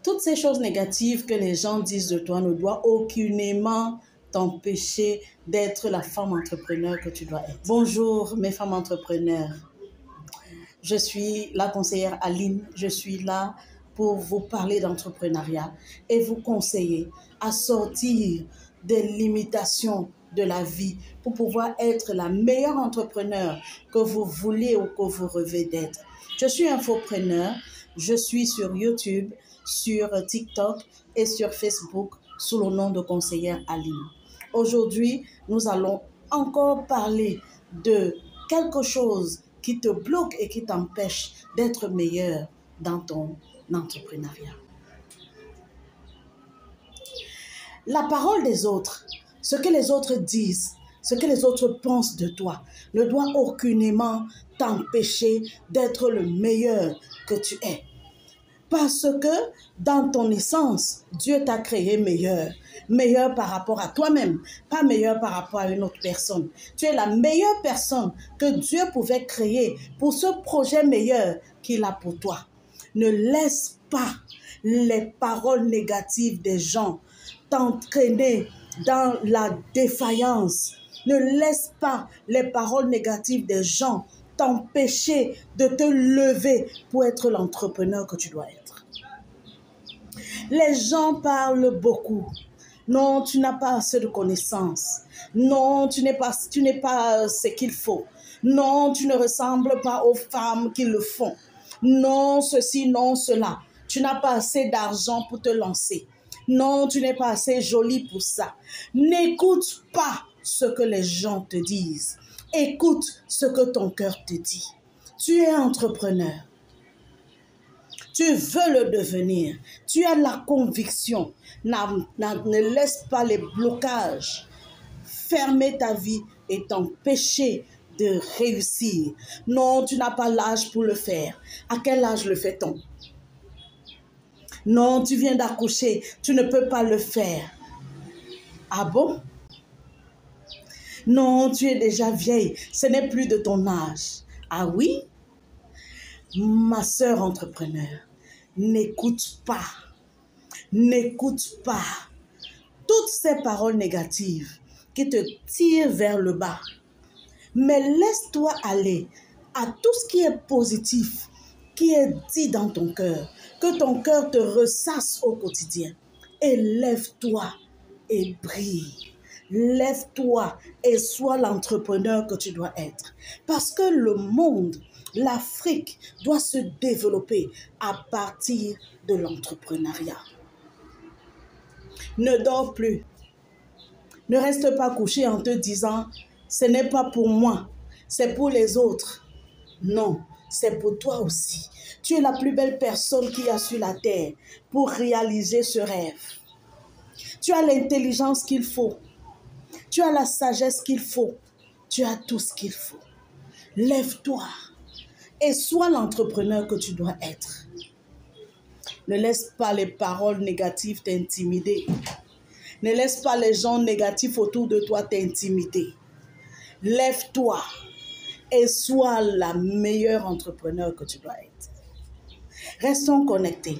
Toutes ces choses négatives que les gens disent de toi ne doivent aucunement t'empêcher d'être la femme entrepreneur que tu dois être. Bonjour mes femmes entrepreneurs. Je suis la conseillère Aline. Je suis là pour vous parler d'entrepreneuriat et vous conseiller à sortir des limitations de la vie pour pouvoir être la meilleure entrepreneur que vous voulez ou que vous rêvez d'être. Je suis infopreneur. Je suis sur YouTube, sur TikTok et sur Facebook sous le nom de conseillère Aline. Aujourd'hui, nous allons encore parler de quelque chose qui te bloque et qui t'empêche d'être meilleur dans ton entrepreneuriat. La parole des autres, ce que les autres disent, ce que les autres pensent de toi, ne doit aucunement t'empêcher d'être le meilleur que tu es. Parce que dans ton essence, Dieu t'a créé meilleur. Meilleur par rapport à toi-même, pas meilleur par rapport à une autre personne. Tu es la meilleure personne que Dieu pouvait créer pour ce projet meilleur qu'il a pour toi. Ne laisse pas les paroles négatives des gens t'entraîner dans la défaillance. Ne laisse pas les paroles négatives des gens t'empêcher de te lever pour être l'entrepreneur que tu dois être. Les gens parlent beaucoup. Non, tu n'as pas assez de connaissances. Non, tu n'es pas ce qu'il faut. Non, tu ne ressembles pas aux femmes qui le font. Non, ceci, non, cela. Tu n'as pas assez d'argent pour te lancer. Non, tu n'es pas assez jolie pour ça. N'écoute pas ce que les gens te disent. Écoute ce que ton cœur te dit. Tu es entrepreneur. Tu veux le devenir. Tu as la conviction. Ne laisse pas les blocages fermer ta vie et t'empêcher de réussir. Non, tu n'as pas l'âge pour le faire. À quel âge le fait-on? Non, tu viens d'accoucher. Tu ne peux pas le faire. Ah bon? Non, tu es déjà vieille. Ce n'est plus de ton âge. Ah oui? Ma sœur entrepreneur, n'écoute pas toutes ces paroles négatives qui te tirent vers le bas. Mais laisse-toi aller à tout ce qui est positif, qui est dit dans ton cœur, que ton cœur te ressasse au quotidien. Et lève-toi et brille. Lève-toi et sois l'entrepreneur que tu dois être. Parce que le monde, l'Afrique doit se développer à partir de l'entrepreneuriat. Ne dors plus. Ne reste pas couché en te disant « ce n'est pas pour moi, c'est pour les autres ». Non, c'est pour toi aussi. Tu es la plus belle personne qu'il y a sur la terre pour réaliser ce rêve. Tu as l'intelligence qu'il faut. Tu as la sagesse qu'il faut. Tu as tout ce qu'il faut. Lève-toi et sois l'entrepreneur que tu dois être. Ne laisse pas les paroles négatives t'intimider. Ne laisse pas les gens négatifs autour de toi t'intimider. Lève-toi et sois la meilleure entrepreneur que tu dois être. Restons connectés.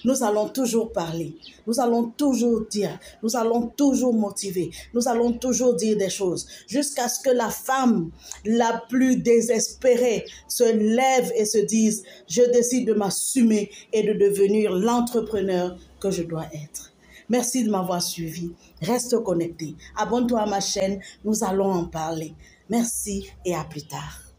Nous allons toujours parler, nous allons toujours dire, nous allons toujours motiver, nous allons toujours dire des choses jusqu'à ce que la femme la plus désespérée se lève et se dise « Je décide de m'assumer et de devenir l'entrepreneur que je dois être ». Merci de m'avoir suivi. Reste connecté. Abonne-toi à ma chaîne, nous allons en parler. Merci et à plus tard.